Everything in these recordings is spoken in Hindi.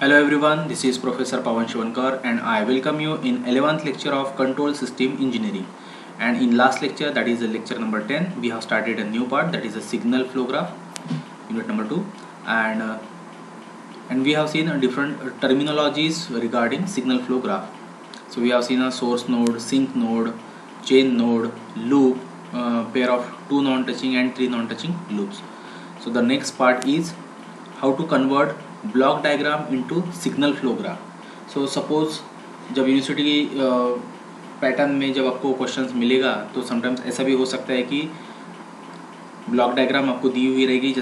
Hello everyone, this is Professor Pawan Shivankar and I welcome you in 11th lecture of Control System Engineering. And in last lecture, that is the lecture number 10, we have started a new part, that is a signal flow graph, unit number 2. And we have seen different terminologies regarding signal flow graph. So we have seen a source node, sink node, chain node, loop, pair of 2 non-touching and 3 non-touching loops. So the next part is how to convert block diagram into signal flow graph. So suppose जब यूनिवर्सिटी की पैटर्न में जब आपको क्वेश्चंस मिलेगा तो समटाइम्स ऐसा भी हो सकता है कि ब्लॉक डायग्राम आपको दी हुई रहेगी,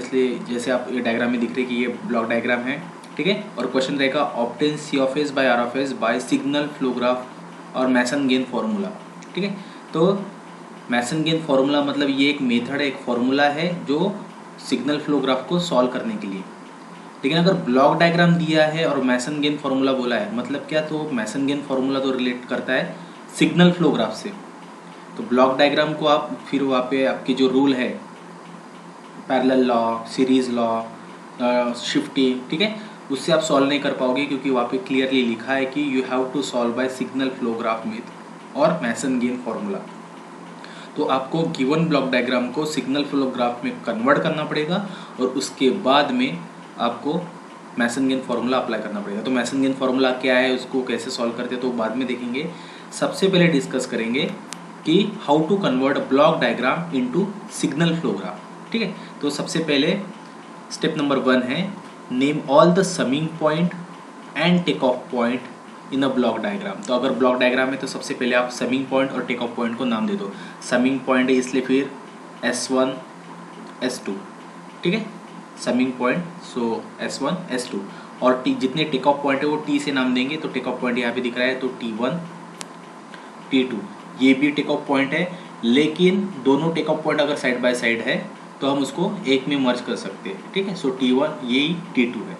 जैसे आप ये डायग्राम में दिख रहे कि ये ब्लॉक डायग्राम है, ठीक है। और क्वेश्चन रहेगा obtain C of S by R of S by signal flow graph और मैसन गेन फार्मूला, ठीक है। तो मैसन गेन फार्मूला मतलब ये एक मेथड है, एक फार्मूला है जो सिग्नल फ्लो ग्राफ को सॉल्व करने के लिए। लेकिन अगर ब्लॉक डायग्राम दिया है और मैसन गेन फार्मूला बोला है, मतलब क्या, तो मैसन गेन फार्मूला तो रिलेट करता है सिग्नल फ्लो ग्राफ से। तो ब्लॉक डायग्राम को आप फिर वहाँ पे आपकी जो रूल है, parallel law, series law, shifting, ठीक है, उससे आप सॉल्व नहीं कर पाओगे, क्योंकि वहाँ पे क्लियरली लिखा है कि you have to solve by signal flow graph method और मैसन गेन फार्मूला। तो आपको गिवन ब्लॉक डायग्राम को सिग्नल फ्लो ग्राफ में कन्वर्ट करना पड़ेगा और उसके बाद में आपको मैसन गेन फार्मूला अप्लाई करना पड़ेगा। तो मैसन गेन फार्मूला क्या है, उसको कैसे सॉल्व करते हैं तो बाद में देखेंगे। सबसे पहले डिस्कस करेंगे कि how to convert block diagram into signal flow graph, ठीक है। तो सबसे पहले स्टेप नंबर 1 है name all the summing point and take off point in a block diagram. तो अगर ब्लॉक डायग्राम है तो सबसे पहले आप समिंग पॉइंट और टेक ऑफ पॉइंट को नाम दे दो। समिंग पॉइंट है इसलिए फिर S1 S2, ठीक है, समिंग पॉइंट, सो S1 S2। और जितने टेक ऑफ पॉइंट है वो T से नाम देंगे। तो टेक ऑफ पॉइंट यहाँ पे दिख रहा है, तो T1 T2 ये भी टेक ऑफ पॉइंट है, लेकिन दोनों टेक ऑफ पॉइंट अगर साइड बाय साइड है तो हम उसको एक में मर्ज कर सकते हैं, ठीक है। सो T1 यही T2 है।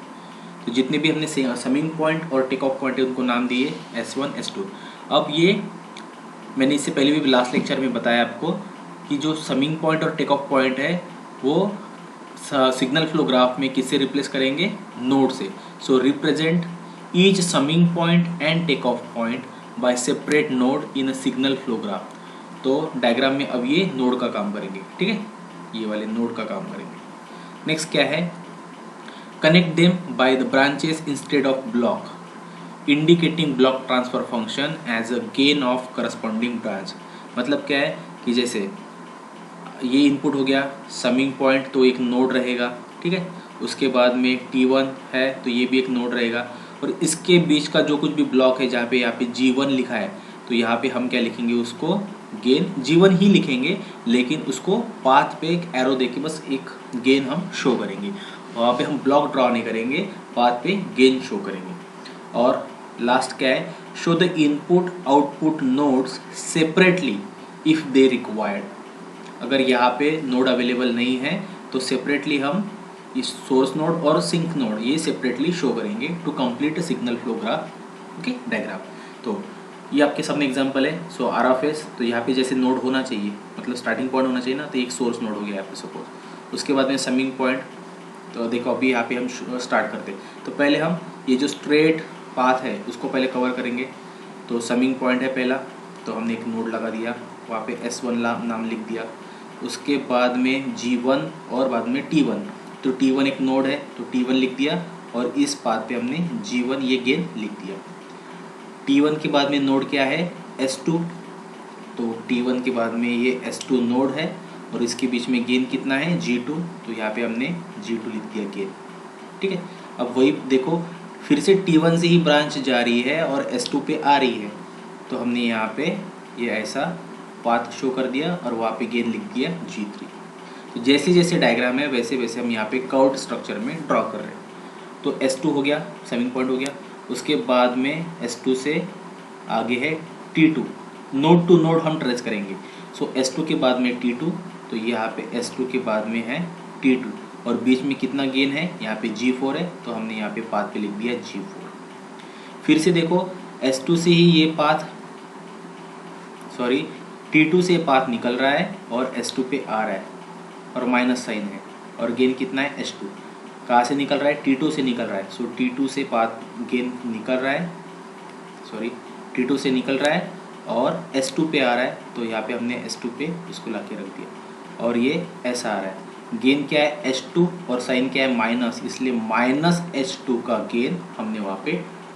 तो जितने भी हमने समिंग पॉइंट और टेक ऑफ पॉइंट है उनको नाम दिए S1 S2। अब ये मैंने इससे पहले भी लास्ट लेक्चर में बताया आपको कि जो समिंग पॉइंट और टेक ऑफ पॉइंट है वो सिग्नल फ्लो ग्राफ में किससे रिप्लेस करेंगे, नोड से। So represent each summing point and take off point by separate node in a signal flow graph. तो डायग्राम में अब ये नोड का काम करेंगे, ठीक है, ये वाले नोड का काम करेंगे। नेक्स्ट क्या है, connect them by the branches instead of block indicating block transfer function as a gain of corresponding branch. मतलब क्या है कि जैसे ये इनपुट हो गया समिंग पॉइंट, तो एक नोड रहेगा, ठीक है। उसके बाद में T1 है तो ये भी एक नोड रहेगा, और इसके बीच का जो कुछ भी ब्लॉक है जहाँ पे यहाँ पे G1 लिखा है, तो यहाँ पे हम क्या लिखेंगे, उसको गेन G1 ही लिखेंगे, लेकिन उसको पाथ पे एक एरो देके बस एक गेन हम शो करेंगे। वहाँ पे हम ब्लॉक ड्रॉ नहीं करेंगे, पाथ पे गेन शो करेंगे। और लास्ट क्या है, show the input output nodes separately if they required. अगर यहाँ पे नोड अवेलेबल नहीं है तो सेपरेटली हम इस सोर्स नोड और सिंक नोड ये सेपरेटली शो करेंगे to complete signal flow graph, okay, diagram. तो ये आपके सामने एग्जांपल है। सो आर ऑफ एस, तो यहाँ पे जैसे नोड होना चाहिए, मतलब स्टार्टिंग पॉइंट होना चाहिए ना, तो एक सोर्स नोड हो गया यहाँ पे सपोज। उसके बाद में समिंग पॉइंट, तो देखो अभी यहाँ पे हम स्टार्ट करते हैं। तो पहले हम ये जो स्ट्रेट पाथ है उसको पहले कवर करेंगे। तो समिंग पॉइंट है पहला, तो हमने एक नोड लगा दिया, वहाँ पे S1 नाम लिख दिया। उसके बाद में G1 और बाद में T1, तो T1 एक नोड है तो T1 लिख दिया, और इस पाथ पे हमने G1 ये गेन लिख दिया। T1 के बाद में नोड क्या है, S2, तो T1 के बाद में ये S2 नोड है और इसके बीच में गेन कितना है, G2, तो यहाँ पे हमने G2 लिख दिया गेन, ठीक है। अब वही देखो फिर से T1 से ही ब्रांच जा रही है और S2 पे आ रही है, तो हमने यहाँ पे ये ऐसा पाथ शो कर दिया और वहाँ पे गेन लिख दिया G3। तो जैसे जैसे डायग्राम है वैसे वैसे हम यहाँ पे कर्व्ड स्ट्रक्चर में ड्रॉ कर रहे हैं। तो S2 हो गया, समिंग पॉइंट हो गया। उसके बाद में S2 से आगे है T2, नोड टू नोड हम ट्रेस करेंगे। सो S2 के बाद में T2, तो यहाँ पे S2 के बाद में है T2, और बीच में कितना गेन है, यहाँ पे G4 है, तो हमने यहाँ पे पाथ पे लिख दिया G4। फिर से देखो S2 से ही ये पाथ, सॉरी T2 से पाथ निकल रहा है और S2 पे आ रहा है और माइनस साइन है, और गेन कितना है, S2। कहाँ से निकल रहा है, T2 से निकल रहा है। सो T2 से पाथ गेन निकल रहा है, सॉरी T2 से निकल रहा है और S2 पे आ रहा है, तो यहाँ पे हमने S2 पे इसको ला के रख दिया और ये S आ रहा है। गेन क्या है H2 और साइन क्या है माइनस, इसलिए माइनस H2 का गेन हमने वहाँ पे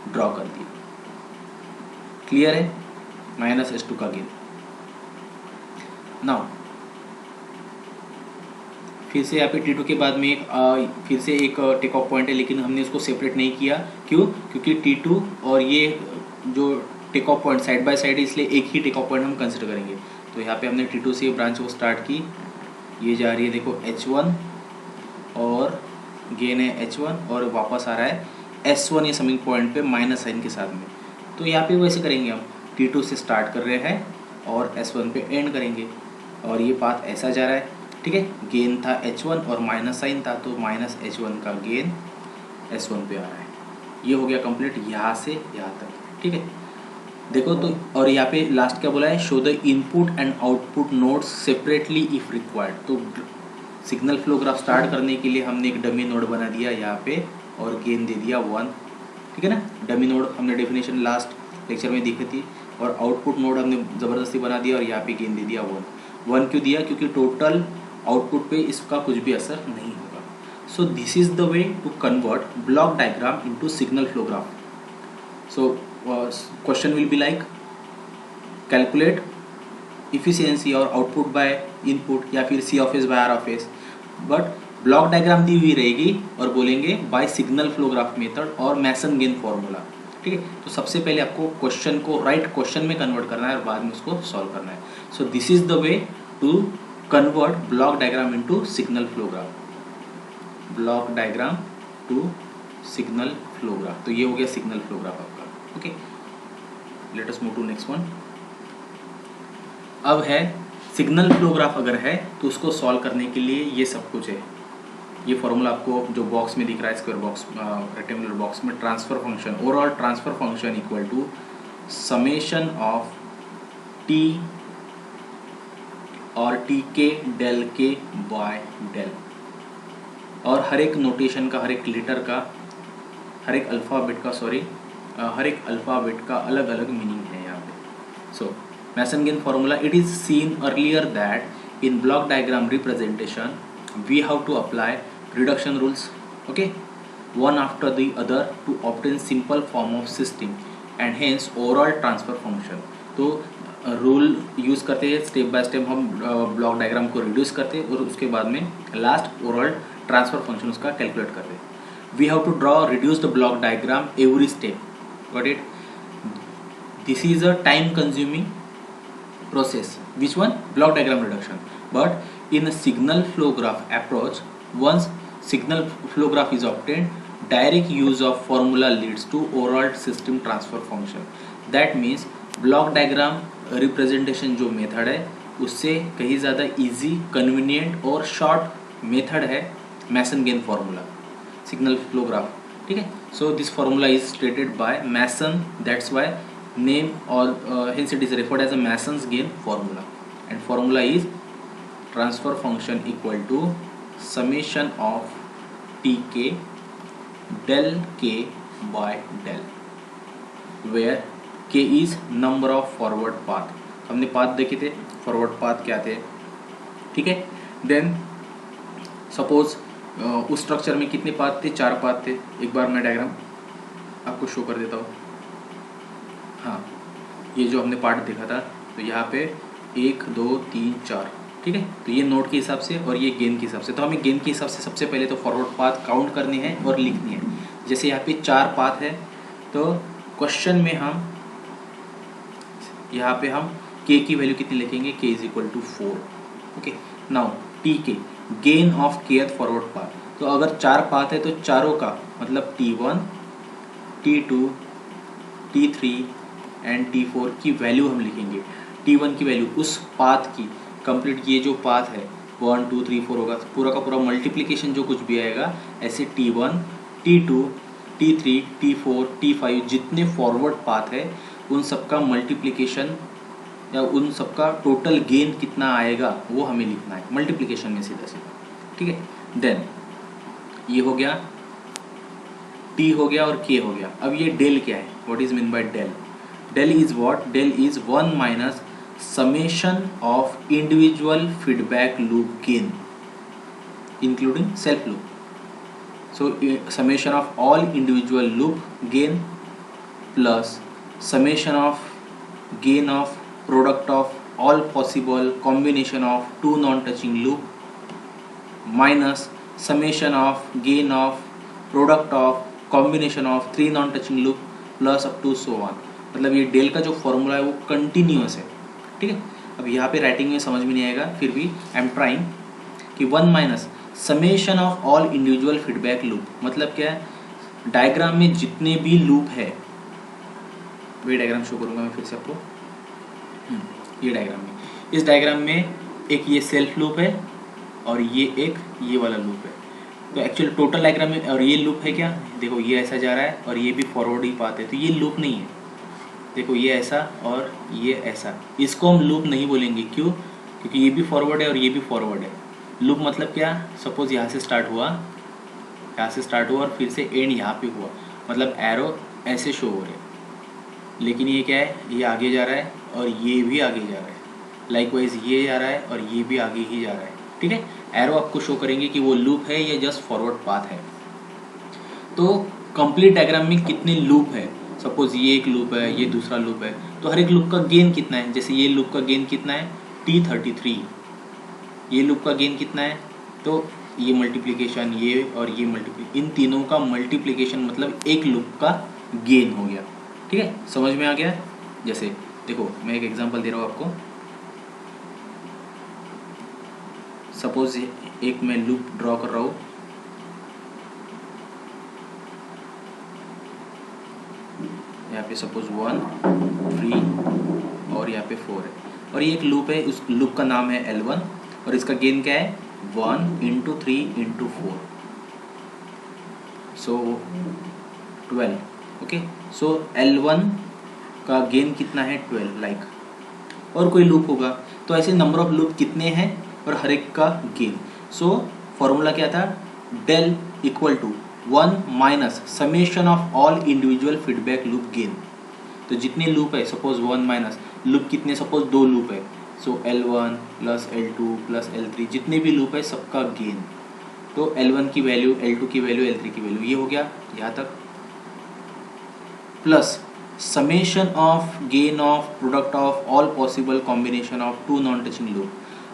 ड्रॉ कर दिया। क्लियर है, माइनस H2 का गेन। नाउ फिर से यहाँ पे T2 के बाद में एक फिर से एक टेक ऑफ पॉइंट है, लेकिन हमने उसको सेपरेट नहीं किया। क्यों? क्योंकि T2 और ये जो take off point side by side है, इसलिए एक ही टेक ऑफ पॉइंट हम कंसिडर करेंगे। तो यहाँ पे हमने T2 से ब्रांच को स्टार्ट की, ये जा रही है देखो H1 और गेन है H1 और वापस आ रहा है S1 ये समिंग पॉइंट पे माइनस साइन के साथ में। तो यहाँ पे वैसे करेंगे हम, T2 से स्टार्ट कर रहे हैं और S1 पे एंड करेंगे और ये पाथ ऐसा जा रहा है, ठीक है। गेन था H1 और माइनस साइन था, तो माइनस H1 का गेन S1 पे आ रहा है। ये हो गया कंप्लीट यहाँ से यहाँ तक, ठीक है। देखो तो, और यहाँ पे लास्ट क्या बोला है, show the input and output nodes separately if required. तो सिग्नल फ्लो ग्राफ स्टार्ट करने के लिए हमने एक डमी नोड बना दिया यहाँ पे और गेन दे दिया 1, ठीक है ना। डमी नोड हमने डेफिनेशन लास्ट लेक्चर में देखी थी, और आउटपुट नोड हमने ज़बरदस्ती बना दिया और यहाँ पे गेन दे दिया 1 क्यों दिया, क्योंकि टोटल आउटपुट पे इसका कुछ भी असर नहीं होगा। So this is the way to convert block diagram into signal flow graph. So question will be like calculate efficiency और आउटपुट बाय इनपुट, या फिर C of S by R of S, but block diagram दी हुई रहेगी और बोलेंगे by signal flow graph method और मैसन गेन फॉर्मूला, ठीक है। तो सबसे पहले आपको क्वेश्चन को राइट क्वेश्चन में कन्वर्ट करना है और बाद में उसको सॉल्व करना है। So this is the way to convert block diagram into signal flow graph, block diagram to signal flow graph. तो ये हो गया सिग्नल फ्लो ग्राफ आपका, okay. Let us move to next one. अब है सिग्नल फ्लो ग्राफ अगर है तो उसको सॉल्व करने के लिए ये सब कुछ है। ये फॉर्मूला आपको जो बॉक्स में दिख रहा है, स्क्वायर बॉक्स रेक्टेंगुलर बॉक्स में, transfer function, overall transfer function equal to summation of T और टी के डेल के बाय डेल, और हर एक नोटेशन का, हर एक लेटर का, हर एक अल्फ़ाबेट का, हर एक अल्फ़ाबेट का अलग अलग मीनिंग है यहाँ पे। So Mason gain formula, it is seen earlier that in block diagram representation we have to apply reduction rules, okay, one after the other to obtain simple form of system and hence overall transfer function। तो रूल यूज़ करते हैं, स्टेप बाय स्टेप हम ब्लॉक डायग्राम को रिड्यूस करते हैं और उसके बाद में लास्ट ओवरऑल ट्रांसफर फंक्शन उसका कैलकुलेट करते हैं। We have to draw reduced block diagram every step, got it. This is a time consuming process. Which one? Block diagram reduction. But in a signal flow graph approach, once signal flow graph is obtained, direct use of formula leads to overall system transfer function. That means block diagram representation जो मेथड है उससे कहीं ज़्यादा easy, convenient और short मेथड है Mason gain formula signal flow graph, ठीक है। So this formula is stated by Mason, that's why name or hence it is referred as a Mason's gain formula, and formula is transfer function equal to summation of tk del k by del, where k is number of forward path। हमने पाथ देखे थे, फॉरवर्ड पाथ क्या थे, ठीक है। देन सपोज उस स्ट्रक्चर में कितने पाथ थे, 4 पाथ थे। एक बार मैं डायग्राम आपको शो कर देता हूँ। हाँ, ये जो हमने पार्ट देखा था, तो यहाँ पे 1 2 3 4, ठीक है। तो ये नोड के हिसाब से और ये गेन के हिसाब से। तो हमें गेन के हिसाब से सबसे पहले तो फॉरवर्ड पाथ काउंट करनी है और लिखनी है। जैसे यहाँ पे 4 पाथ है, तो क्वेश्चन में हम यहाँ पे हम के की वैल्यू कितनी लिखेंगे, K is equal to 4, okay. Now T K gain of Kth forward path, तो अगर 4 पाथ है तो चारों का मतलब T1 T2 T3 and T4 की वैल्यू हम लिखेंगे। T1 की वैल्यू उस पाथ की कंप्लीट, ये जो पाथ है 1 2 3 4 होगा, पूरा का पूरा मल्टीप्लिकेशन जो कुछ भी आएगा, ऐसे T1 T2 T3 T4 T5 जितने फॉरवर्ड पाथ है उन सबका मल्टीप्लिकेशन या उन सबका टोटल गेन कितना आएगा वो हमें लिखना है मल्टीप्लिकेशन में सीधा सीधा, ठीक है। देन ये हो गया, टी हो गया और के हो गया। अब ये डेल क्या है, what is mean by del? Del is what? Del is 1 minus summation of individual feedback loop gain including self loop. So summation of all individual loop gain plus summation of gain of product of all possible combination of two non-touching loop minus summation of gain of product of combination of three non-touching loop plus up to so on. मतलब ये डेल का जो फॉर्मूला है वो कंटिन्यूअस है, ठीक है. अब यहाँ पे राइटिंग में समझ में नहीं आएगा, फिर भी आई एम ट्राइंग कि 1 minus summation of all individual feedback loop. मतलब क्या है, डायग्राम में जितने भी लूप है, वही डायग्राम शो करूंगा मैं फिर से आपको. ये डायग्राम में, इस डायग्राम में एक ये सेल्फ लूप है और ये वाला लूप है. तो एक्चुअली टोटल डायग्राम में, और ये लूप है क्या, देखो ये ऐसा जा रहा है और ये भी फॉरवर्ड ही पाते हैं, तो ये लूप नहीं है. देखो ये ऐसा और ये ऐसा, इसको हम लूप नहीं बोलेंगे. क्यों? क्योंकि ये भी फॉरवर्ड है और ये भी फॉरवर्ड है. लूप मतलब क्या, सपोज यहाँ से स्टार्ट हुआ और फिर से एंड यहाँ पे हुआ, मतलब एरो ऐसे शो हो रहे हैं, लेकिन ये क्या है, ये आगे जा रहा है और ये भी आगे जा रहा है. लाइकवाइज ये जा रहा है और ये भी आगे ही जा रहा है, ठीक है. एरो आपको शो करेंगे कि वो लूप है या जस्ट फॉरवर्ड पाथ है. तो कंप्लीट डायग्राम में कितने लूप है, सपोज ये एक लूप है, ये दूसरा लूप है, तो हर एक लूप का गेन कितना है. जैसे ये लूप का गेन कितना है, T33. ये लूप का गेन कितना है, तो ये मल्टीप्लिकेशन, ये और ये मल्टीप्लिकेशन, इन तीनों का मल्टीप्लिकेशन मतलब एक लूप का गेन हो गया, ठीक है. समझ में आ गया. जैसे देखो मैं एक एग्जांपल दे रहा हूँ आपको. सपोज एक मैं लूप ड्रॉ कर रहा हूँ, यहाँ पे सपोज 1 3 और यहाँ पे 4 है, और ये एक लूप है. उस लूप का नाम है L1 और इसका गेन क्या है, 1 इंटू 3 इंटू 4, सो 12. ओके, सो L1 का गेन कितना है, 12. लाइक और कोई लूप होगा तो ऐसे नंबर ऑफ लूप कितने हैं और हर एक का गेन. सो फॉर्मूला क्या था, del equal to 1 minus summation of all individual feedback loop gain. तो जितने लूप है, सपोज 1 माइनस लूप कितने, सपोज 2 लूप है, so L1 plus L2 plus L3, जितने भी लूप है सबका गेन. तो L1 की वैल्यू, L2 की वैल्यू, L3 की वैल्यू, ये हो गया यहाँ तक, plus summation of gain of product of all possible combination of two non touching loop.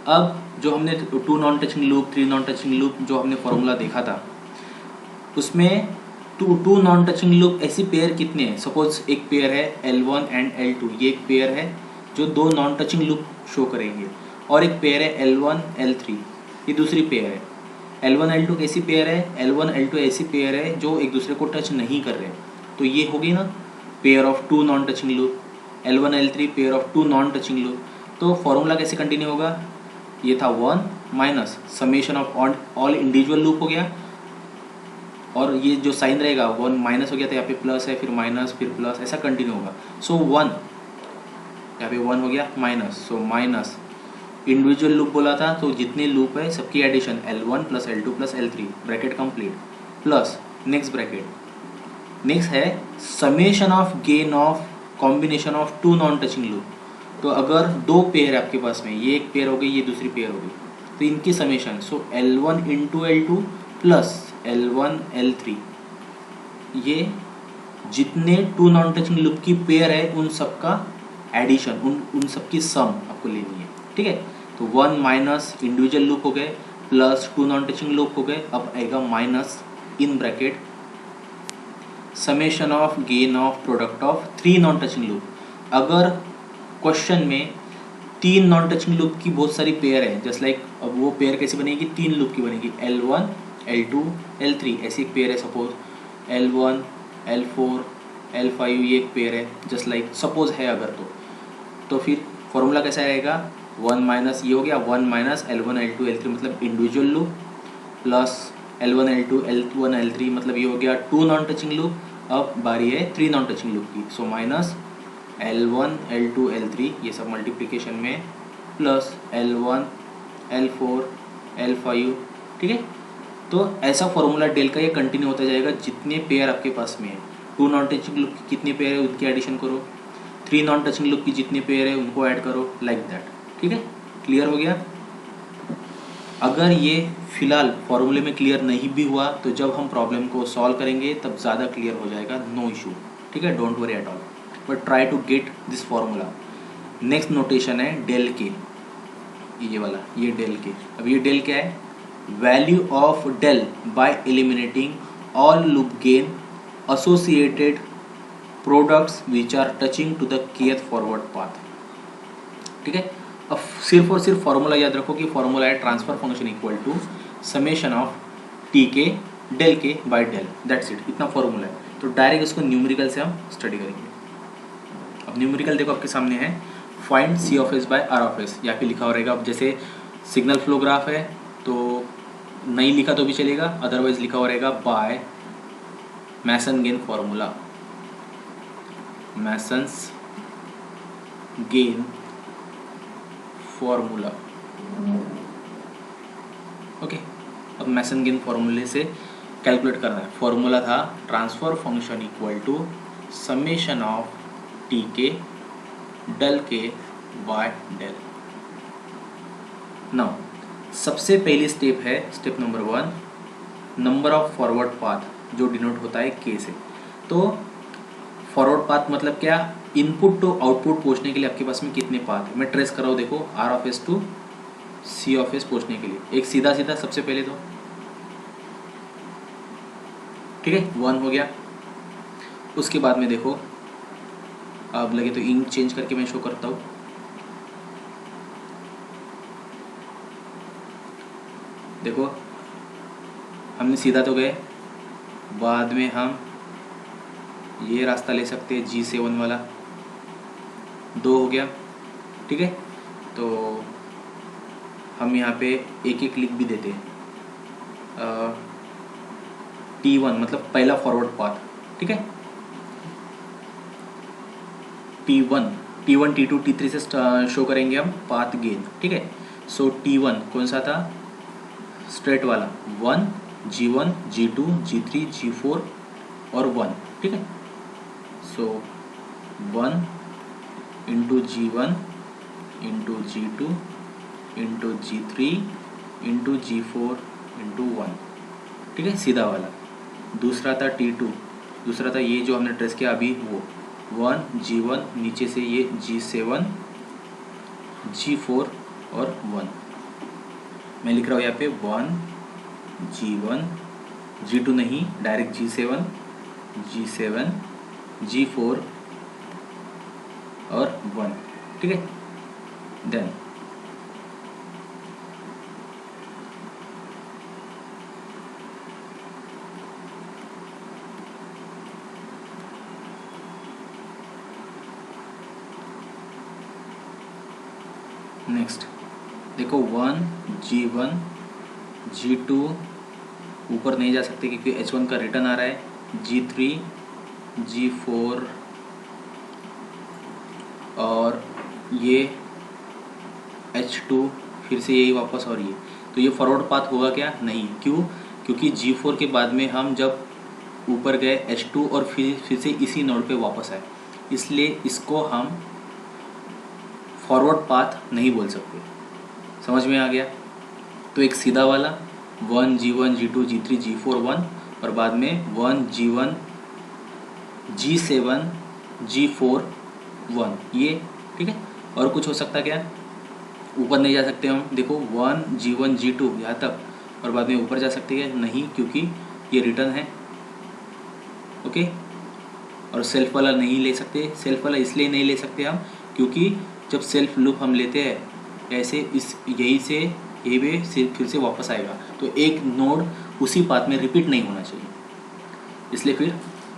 अब जो हमने 2 non touching loop, 3 non touching loop जो हमने फॉर्मूला देखा था, उसमें टू नॉन टचिंग लूप ऐसी पेयर कितने हैं. सपोज एक पेयर है L1 एंड L2, ये एक पेयर है जो 2 नॉन टचिंग लूप शो करेंगे, और एक पेयर है L1 L3, ये दूसरी पेयर है. L1 L2 कैसी पेयर है, L1 L2 ऐसी पेयर है जो एक दूसरे को टच नहीं कर रहे. तो ये होगी ना pair of 2 non touching loop, L1 L3 pair of 2 non touching loop. तो फॉर्मूला कैसे कंटिन्यू होगा, ये था 1 minus summation of all individual loop हो गया, और ये जो साइन रहेगा 1 माइनस हो गया, तो यहाँ पे प्लस है, फिर माइनस, फिर प्लस, ऐसा कंटिन्यू होगा. सो 1 यहाँ पे 1 हो गया minus, so minus individual loop बोला था, तो जितने लूप है सबकी addition L1 plus L2 plus L3, bracket complete, plus next bracket, next है summation of gain of combination of 2 non touching loop. तो अगर 2 पेयर है आपके पास में, ये एक पेयर हो गई, ये दूसरी पेयर हो गई, तो इनकी समेशन, सो L1 into L2 plus L1 L3, ये जितने 2 नॉन टचिंग लूप की पेयर है उन सब का एडिशन, उन सब की सम आपको लेनी है, ठीक है. तो 1 माइनस इंडिविजुअल लूप हो गए प्लस 2 नॉन टचिंग लूप हो गए. अब आएगा minus in bracket summation of gain of product of 3 non touching loop. अगर क्वेश्चन में 3 नॉन टचिंग लूप की बहुत सारी पेयर है, जस्ट लाइक, अब वो पेयर कैसे बनेगी, 3 लूप की बनेगी, L1 L2 L3 ऐसी एक पेयर है. सपोज L1 L4 L5 ये एक पेयर है, जस्ट लाइक सपोज है अगर, तो फिर फॉर्मूला कैसा आएगा, 1 माइनस ये हो गया 1 माइनस L1 L2 L3 मतलब individual loop, plus L1 L2 L1 L3 मतलब ये हो गया 2 नॉन टचिंग लूप. अब बारी है 3 नॉन टचिंग लूप की, so minus L1 L2 L3 ये सब मल्टीप्लिकेशन में, प्लस L1 L4 L5, ठीक है. तो ऐसा फॉर्मूला डेल का ये कंटिन्यू होता जाएगा जितने पेयर आपके पास में है। 2 नॉन टचिंग लूप की कितने पेयर है उनकी एडिशन करो, 3 नॉन टचिंग लूप की जितने पेयर है उनको ऐड करो, लाइक दैट। ठीक है, क्लियर हो गया। अगर ये फिलहाल फॉर्मूले में क्लियर नहीं भी हुआ तो जब हम प्रॉब्लम को सॉल्व करेंगे तब ज़्यादा क्लियर हो जाएगा, नो इशू। ठीक है, don't worry at all, but try to get this formula. Next notation है डेल के, ये वाला, ये डेल के। अब ये डेल क्या है, value of del by eliminating all loop gain associated products which are touching to the kth forward path. ठीक है, अब सिर्फ और सिर्फ फॉर्मूला याद रखो कि फॉर्मूला है transfer function equal to summation of T के डेल के बाय डेल, दैट्स इट, इतना फॉर्मूला है। तो डायरेक्ट इसको न्यूमेरिकल से हम स्टडी करेंगे। अब न्यूमेरिकल देखो आपके सामने है, find C of S by R of S, यहाँ पे लिखा हो रहेगा। अब जैसे सिग्नल फ्लो ग्राफ है तो नहीं लिखा तो भी चलेगा, अदरवाइज लिखा हो रहेगा by Mason gain formula, Mason's gain formula. Okay, अब मैसन गेन फॉर्मूले से कैलकुलेट करना है। फॉर्मूला था transfer function equal to summation of T के डेल के बाय डेल। नाउ सबसे पहली स्टेप है step number 1, number of forward path जो डिनोट होता है के से। तो फॉरवर्ड पाथ मतलब क्या, इनपुट टू आउटपुट पहुंचने के लिए आपके पास में कितने पाथ है। मैं ट्रेस कर रहा हूँ, देखो R of S to C of S पहुंचने के लिए एक सीधा सीधा सबसे पहले तो, ठीक है, 1 हो गया। उसके बाद में देखो, अब लगे तो इंक चेंज करके मैं शो करता हूँ। देखो हमने सीधा तो गए, बाद में हम ये रास्ता ले सकते हैं G7 वाला, 2 हो गया। ठीक है, तो हम यहाँ पे एक एक लिख भी देते हैं, T1 मतलब पहला फॉरवर्ड पाथ। ठीक है, T1 T2 T3 से शो करेंगे हम पाथ गेन। ठीक है, सो T1 कौन सा था, स्ट्रेट वाला 1 G1 G2 G3 G4 और 1। ठीक है, so 1 into G1 into G2 into G3 into G4 into 1। ठीक है, सीधा वाला। दूसरा था T2, दूसरा था ये जो हमने ट्रेस किया अभी, वो 1 G1, नीचे से ये G7 G4 और 1। मैं लिख रहा हूँ यहाँ पे 1 G1 G2 नहीं, डायरेक्ट G7 G4 और 1। ठीक है, देन नेक्स्ट देखो 1 G1 G2 ऊपर नहीं जा सकते क्योंकि H1 का रिटर्न आ रहा है, G3 G4 और ये H2, फिर से यही वापस, और ये तो ये फॉरवर्ड पाथ होगा क्या, नहीं। क्यों, क्योंकि G4 के बाद में हम जब ऊपर गए H2 और फिर से इसी नोड पे वापस आए, इसलिए इसको हम फॉरवर्ड पाथ नहीं बोल सकते। समझ में आ गया। तो एक सीधा वाला 1 G1 G2 G3 G4 1 और बाद में 1 G1 G7 G4 1, ये। ठीक है, और कुछ हो सकता क्या, ऊपर नहीं जा सकते हम, देखो 1 G1 G2 यहाँ तक, और बाद में ऊपर जा सकते हैं नहीं क्योंकि ये रिटर्न है। ओके, और सेल्फ वाला नहीं ले सकते। सेल्फ वाला इसलिए नहीं ले सकते हम क्योंकि जब सेल्फ लूप हम लेते हैं ऐसे इस यही से यही पे फिर से वापस आएगा, तो एक नोड उसी पाथ में रिपीट नहीं होना चाहिए। इसलिए फिर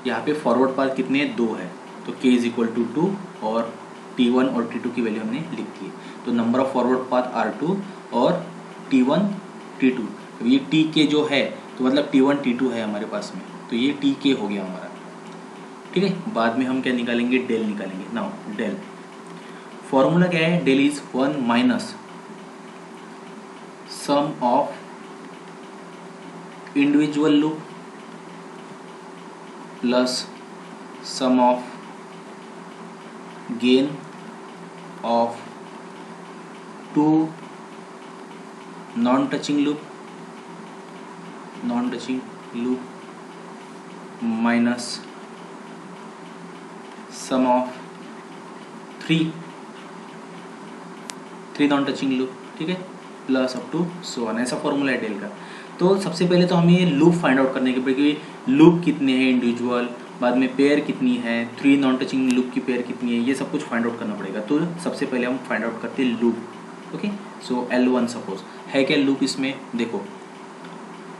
यहाँ पे फॉरवर्ड पाथ कितने, 2 है, तो k इज इक्वल टू 2 और T1 और T2 की वैल्यू हमने लिख दी। तो number of forward path R2 और T1 T2, तो ये Tk जो है तो मतलब T1 T2 है हमारे पास में, तो ये Tk हो गया हमारा। ठीक है, बाद में हम क्या निकालेंगे, डेल निकालेंगे। नाउ डेल फॉर्मूला क्या है, del is 1 minus sum of individual loop plus sum of gain of two non touching loop minus sum of three non touching loop, ठीक है, plus up to so on. ऐसा फॉर्मूला है डेल का। तो सबसे पहले तो हमें ये लूप फाइंड आउट करने के पड़ेगी, लूप कितने हैं इंडिविजुअल, बाद में पेयर कितनी है, 3 नॉन टचिंग लूप की पेयर कितनी है, ये सब कुछ फाइंड आउट करना पड़ेगा। तो सबसे पहले हम फाइंड आउट करते हैं लूप। ओके, सो L1 सपोज है क्या लूप, इसमें देखो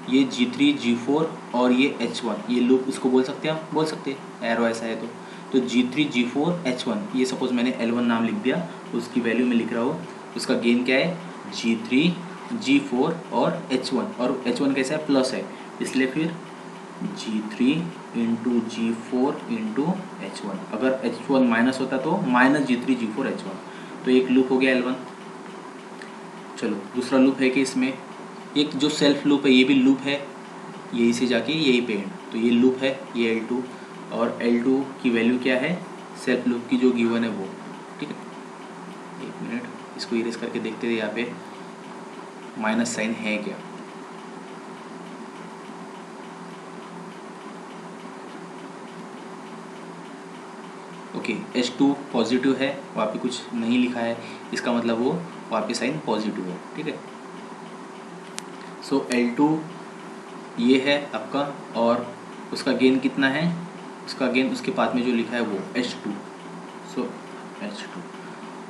ये G3 G4 और ये H1, ये लूप इसको बोल सकते हैं, आप बोल सकते हैं, एरो ऐसा है तो G3 G4 H1, ये सपोज मैंने L1 नाम लिख दिया, उसकी वैल्यू में लिख रहा हूँ, उसका गेन क्या है G3 G4 और H1, और H1 कैसा है प्लस है, इसलिए फिर G3 into G4 into H1, अगर H1 माइनस होता तो माइनस G3 G4 H1, तो एक लूप हो गया L1। चलो दूसरा लूप है कि इसमें एक जो सेल्फ लूप है ये भी लूप है, यहीं से जाके यहीं पे एंड, तो ये लूप है ये L2, और L2 की वैल्यू क्या है सेल्फ लूप की जो गिवन है वो, ठीक है। एक मिनट इसको इरेज करके देखते थे, यहाँ पे माइनस साइन है क्या, ओके H2 पॉजिटिव है, वहाँ पे कुछ नहीं लिखा है, इसका मतलब वो वहाँ पे साइन पॉजिटिव है, ठीक है। सो L2 ये है आपका, और उसका गेन कितना है, उसका गेन उसके बाद में जो लिखा है वो H2, सो H2।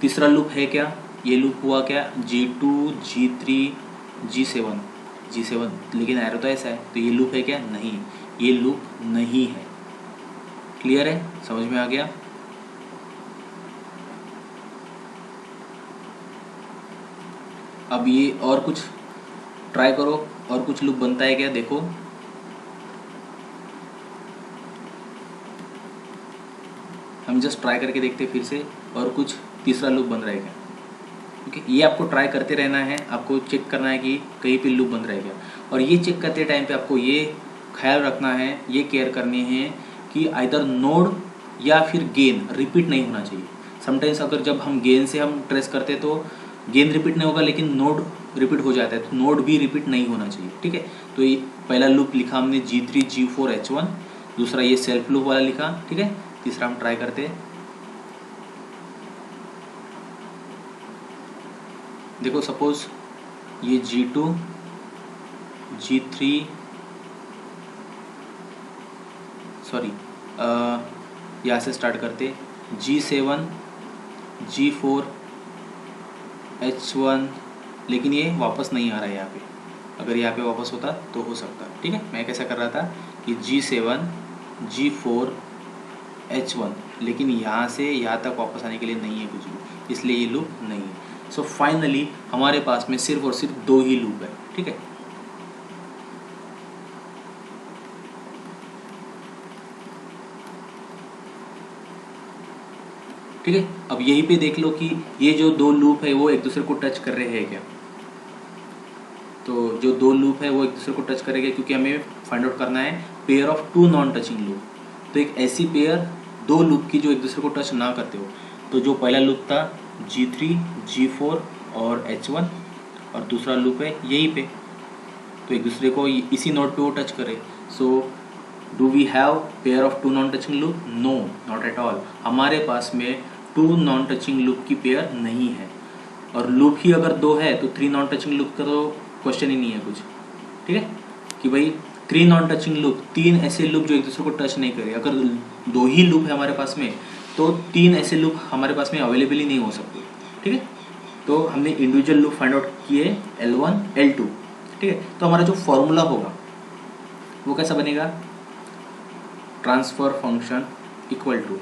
तीसरा लूप है क्या, ये लूप हुआ क्या G2 G3 G7, लेकिन एरो तो ऐसा है, तो ये लूप है क्या, नहीं, ये लूप नहीं है। क्लियर है, समझ में आ गया। अब ये और कुछ ट्राई करो, और कुछ लूप बनता है क्या, देखो हम जस्ट ट्राई करके देखते फिर से, और कुछ तीसरा लूप बन रहा है क्या, ओके ये आपको ट्राई करते रहना है, आपको चेक करना है कि कहीं पे लूप बन रहा है क्या, और ये चेक करते टाइम पे आपको ये ख्याल रखना है, ये केयर करनी है कि आइदर नोड या फिर गेन रिपीट नहीं होना चाहिए। समटाइम्स अगर जब हम गेन से हम ट्रेस करते तो गेन रिपीट नहीं होगा, लेकिन नोड रिपीट हो जाता है, तो नोड भी रिपीट नहीं होना चाहिए, ठीक है। तो ये पहला लूप लिखा हमने G3 G4 H1, दूसरा ये सेल्फ लूप वाला लिखा, ठीक है। तीसरा हम ट्राई करते हैं, देखो सपोज ये G2 G3 सॉरी यहाँ से स्टार्ट करते, G7 G4 H1, लेकिन ये वापस नहीं आ रहा है यहाँ पे, अगर यहाँ पे वापस होता तो हो सकता, ठीक है। मैं कैसा कर रहा था कि G7 G4 H1, लेकिन यहाँ से यहाँ तक वापस आने के लिए नहीं है कुछ भी, इसलिए ये लूप नहीं है। सो फाइनली हमारे पास में सिर्फ और सिर्फ 2 ही लूप है, ठीक है। ठीक है, अब यहीं पे देख लो कि ये जो 2 लूप है वो एक दूसरे को टच कर रहे हैं क्या, तो जो 2 लूप है वो एक दूसरे को टच करेगा, क्योंकि हमें फाइंड आउट करना है pair of 2 non touching loop. तो एक ऐसी पेयर 2 लूप की जो एक दूसरे को टच ना करते हो, तो जो पहला लूप था G3 G4 और H1, और दूसरा लूप है यहीं पे, तो एक दूसरे को इसी नोड पे वो टच करे। So do we have pair of 2 non touching loop, no not at all, हमारे पास में 2 नॉन टचिंग लूप की पेयर नहीं है, और लूप ही अगर 2 है तो 3 नॉन टचिंग लूप का तो क्वेश्चन ही नहीं है कुछ, ठीक है, कि भाई 3 नॉन टचिंग लूप, 3 ऐसे लूप जो एक दूसरे को टच नहीं करे। अगर 2 ही लूप है हमारे पास में, तो 3 ऐसे लूप हमारे पास में अवेलेबल ही नहीं हो सकते, ठीक है। तो हमने इंडिविजुअल लूप फाइंड आउट किए L1 L2, ठीक है। तो हमारा जो फॉर्मूला होगा वो कैसा बनेगा, transfer function equal to,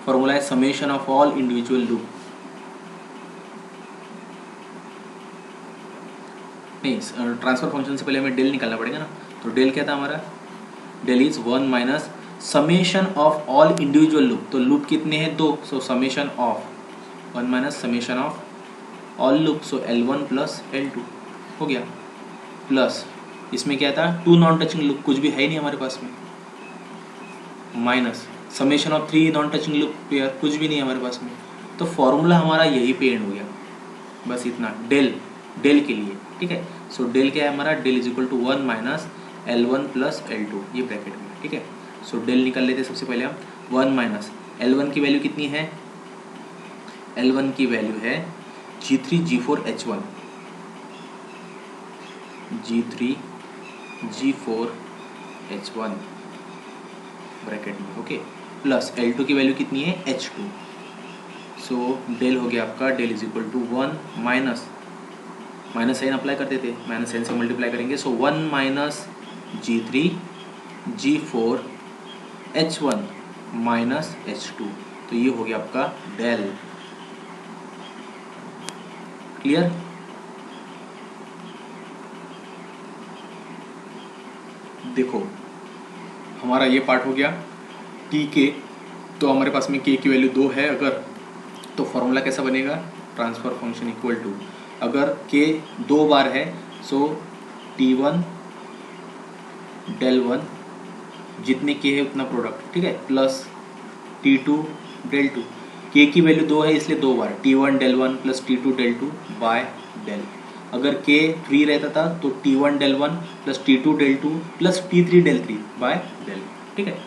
formula है summation of all individual loop, नहीं ट्रांसफर फंक्शन से पहले हमें डेल निकालना पड़ेगा ना, तो डेल क्या था हमारा, del is 1 minus summation of all individual loop, तो लूप कितने हैं 2, so summation of 1 minus summation of all loop, so L1 plus L2 हो गया, प्लस इसमें क्या था, टू नॉन टचिंग लूप, कुछ भी है ही नहीं हमारे पास में, minus summation of 3 non touching loop pair, कुछ भी नहीं है हमारे पास में। तो फॉर्मूला हमारा यही पे एंड हो गया, बस इतना, डेल के लिए, ठीक है। सो डेल क्या है हमारा, del is equal to 1 minus L1 plus L2, ये ब्रैकेट में, ठीक है। सो डेल निकाल लेते सबसे पहले हम, 1 माइनस L1 की वैल्यू कितनी है, L1 की वैल्यू है G3 G4 H1, G3 G4 H1 bracket में, ओके, प्लस L2 की वैल्यू कितनी है, H2। सो डेल हो गया आपका, del is equal to 1 minus sign apply कर देते, माइनस साइन से मल्टीप्लाई करेंगे, सो 1 minus G3 G4 H1 minus H2, तो ये हो गया आपका डेल। क्लियर? देखो हमारा ये पार्ट हो गया टी के, तो हमारे पास में के की वैल्यू 2 है अगर, तो फॉर्मूला कैसा बनेगा, ट्रांसफर फंक्शन इक्वल टू, अगर के 2 बार है सो T1 डेल 1, जितने के है उतना प्रोडक्ट, ठीक है, प्लस T2 डेल 2, के की वैल्यू 2 है इसलिए 2 बार T1 del 1 plus T2 del 2 by del. अगर के 3 रहता था तो T1 del 1 plus T2 del 2 plus T3 del 3 by del, ठीक है।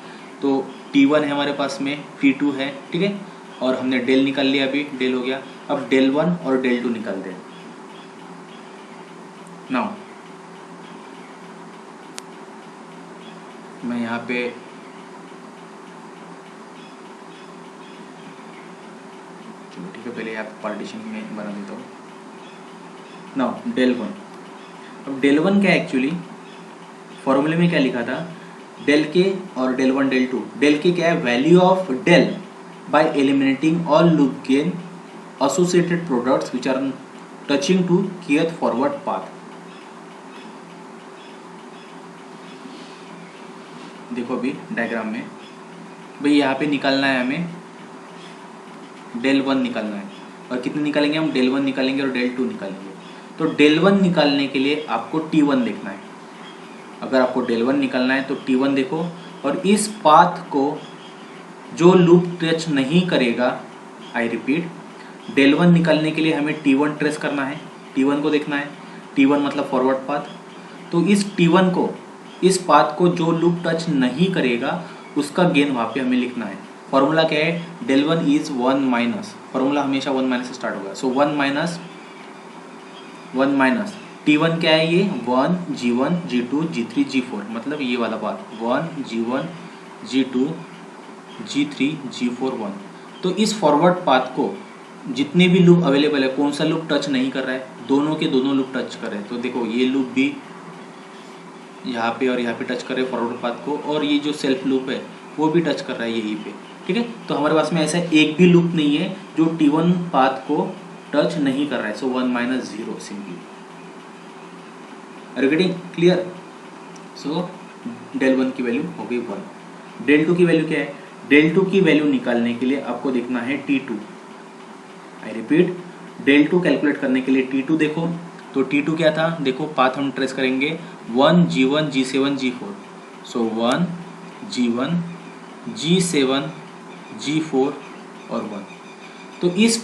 तो T1 है हमारे पास में, T2 है, ठीक है, और हमने डेल निकाल लिया, अभी डेल हो गया। अब डेल 1 और डेल 2 निकाल दें। नाउ मैं यहाँ पे चलो ठीक है, पहले यहाँ पे पार्टीशन में बना देता हूँ। नाउ डेल 1, अब डेल 1 क्या है एक्चुअली, फॉर्मूले में क्या लिखा था, डेल के और डेल 1 डेल 2, डेल के क्या है, value of del by eliminating all loop gain associated products which are touching to kth forward path। देखो अभी डायग्राम में भाई यहाँ पे निकालना है हमें, डेल 1 निकालना है, और कितने निकालेंगे हम, डेल 1 निकालेंगे और डेल 2 निकालेंगे। तो डेल 1 निकालने के लिए आपको T1 देखना है, अगर आपको डेल 1 निकालना है तो T1 देखो, और इस पाथ को जो लूप टच नहीं करेगा, आई रिपीट, डेल 1 निकालने के लिए हमें T1 ट्रेस करना है, T1 को देखना है, T1 मतलब फॉरवर्ड पाथ। तो इस T1 को, इस पाथ को जो लूप टच नहीं करेगा उसका गेन वहाँ पे हमें लिखना है। फॉर्मूला क्या है, डेल 1 इज 1 माइनस, फॉर्मूला हमेशा 1 माइनस से स्टार्ट होगा। सो 1 माइनस T1 क्या है, ये 1 G1 G2 G3 G4, मतलब ये वाला path 1 G1 G2 G3 G4 1। तो इस फॉरवर्ड पाथ को जितने भी लूप अवेलेबल है, कौन सा लूप टच नहीं कर रहा है, दोनों के दोनों लूप टच कर रहे हैं। तो देखो ये लूप भी यहाँ पे और यहाँ पे टच कर रहे हैं फॉरवर्ड पाथ को, और ये जो सेल्फ लूप है वो भी टच कर रहा है यहीं पे, ठीक है। तो हमारे पास में ऐसा एक भी लूप नहीं है जो T1 पाथ को टच नहीं कर रहा है। So 1 minus 0 simply, are you getting clear? So del 1 की वैल्यू हो गई 1। डेल 2 की वैल्यू क्या है, डेल 2 की वैल्यू निकालने के लिए आपको देखना है T2, I repeat, del 2 calculate करने के लिए T2 देखो। तो T2 क्या था, देखो पाथ हम ट्रेस करेंगे 1 G1 G7 G4, सो 1 G1 G7 G4 और 1। तो इस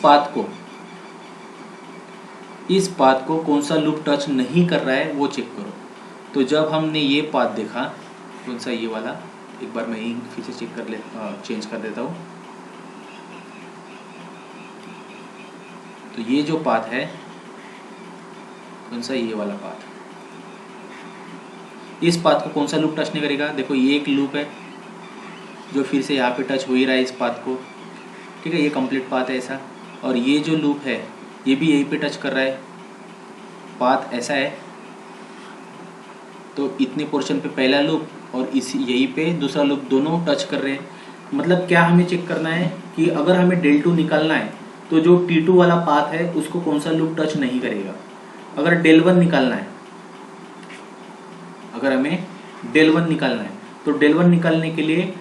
पाथ को कौन सा लूप टच नहीं कर रहा है वो चेक करो। तो जब हमने ये पाथ देखा, कौन सा, ये वाला, एक बार मैं यहीं फिर से चेंज कर देता हूँ। तो ये जो पाथ है, कौन सा, ये वाला पाथ, इस पाथ को कौन सा लूप टच नहीं करेगा, देखो ये एक लूप है जो फिर से यहाँ पे टच हो ही रहा है इस पाथ को, ठीक है, ये कंप्लीट पाथ है ऐसा, और ये जो लूप है ये भी यहीं पे टच कर रहा है, पाथ ऐसा है। तो इतने पोर्शन पे पहला लूप और इसी यहीं पे दूसरा लूप, दोनों टच कर रहे हैं। मतलब क्या हमें चेक करना है कि अगर हमें डेल 2 निकालना है तो जो T2 वाला पाथ है उसको कौन सा लूप टच नहीं करेगा। अगर डेल 1 निकालना है, अगर हमें डेल 1 निकालना है तो डेल 1 निकालने के लिए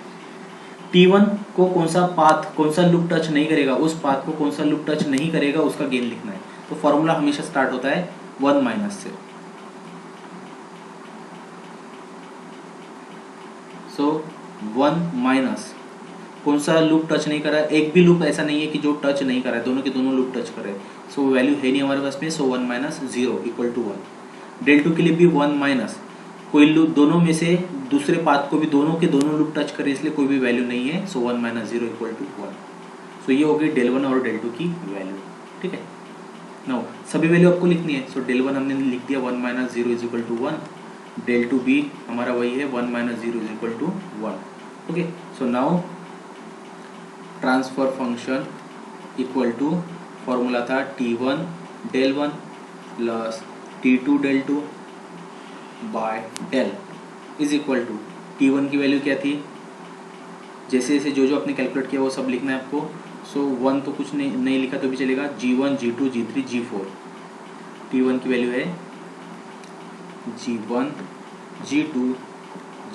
T1 को कौन सा पाथ, कौन सा लूप टच नहीं करेगा, उस पाथ को कौन सा लूप टच नहीं करेगा उसका गेन लिखना है। तो फॉर्मूला हमेशा स्टार्ट होता है 1 माइनस से, सो 1 माइनस कौन सा लूप टच नहीं कर रहा है, एक भी लूप ऐसा नहीं है कि जो टच नहीं कर रहा है, दोनों के दोनों लूप टच कर रहे हैं, सो वैल्यू है नहीं हमारे पास में, सो 1 माइनस 0 इक्वल टू 1। del 2 के लिए भी 1 माइनस कोई लूप दोनों में से दूसरे पाथ को भी दोनों के दोनों लूप टच करे इसलिए कोई भी वैल्यू नहीं है, सो 1 माइनस 0 इक्वल टू 1। सो ये हो गई del 1 और del 2 की वैल्यू। ठीक है, नो सभी वैल्यू आपको लिखनी है। सो del 1 हमने लिख दिया 1 minus 0 is equal to 1, del 2 भी हमारा वही है 1 minus 0 is equal to 1। Okay, so now transfer function equal to formula था t1 del 1 plus t2 del 2 by del is equal to t1 की वैल्यू क्या थी, जैसे जैसे जो आपने कैलकुलेट किया वो सब लिखना है आपको। सो 1 तो कुछ नहीं लिखा तो भी चलेगा, g1 g2 g3 g4। t1 की वैल्यू है g1 g2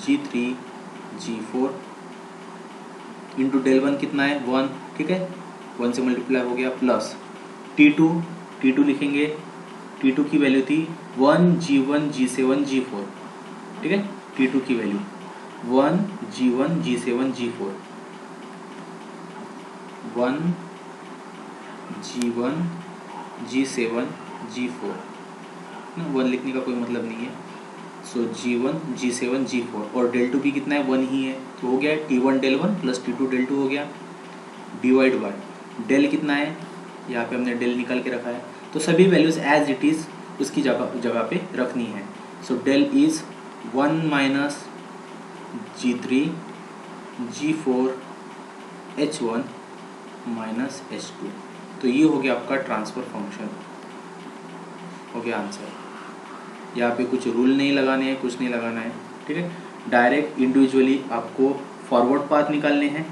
g3 g4 into del 1 कितना है 1, ठीक है 1 से मल्टीप्लाई हो गया, प्लस t2 लिखेंगे, t2 की वैल्यू थी 1 g1 g7 g4। ठीक है, t2 की value 1 g1 g7 g4, 1 g1 g7 g4 ना, 1 लिखने का कोई मतलब नहीं है। सो g1 g7 g4 और del 2 भी कितना है 1 ही है, तो हो गया t1 del 1 plus t2 del 2 हो गया, डिवाइड बाय del कितना है, यहाँ पे हमने del निकाल के रखा है, तो सभी वैल्यूज एज इट इज़ उसकी जगह पे रखनी है। सो del is 1 minus g3 g4 h1 minus h2। तो ये हो गया आपका ट्रांसफर फंक्शन, हो गया आंसर। यहाँ पे कुछ रूल नहीं लगाने हैं, कुछ नहीं लगाना है। ठीक है, डायरेक्ट इंडिविजुअली आपको फॉरवर्ड पाथ निकालने हैं,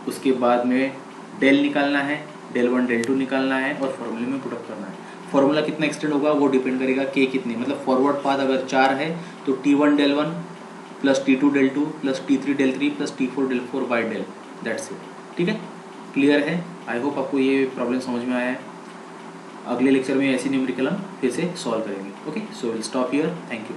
उसके बाद में del निकालना है, del 1 del 2 निकालना है और फॉर्मूले में पुटअप करना है। फॉर्मूला कितना एक्सटेंड होगा वो डिपेंड करेगा k कितने, मतलब फॉरवर्ड पाथ अगर 4 है तो t1 del 1 plus t2 del 2 plus t3 del 3 plus t4 del 4 by del, that's it. ठीक है, क्लियर है। आई होप आपको ये प्रॉब्लम समझ में आया है। अगले लेक्चर में ऐसी न्यूमेरिकल हम फिर से सॉल्व करेंगे। Okay, so will stop here, thank you.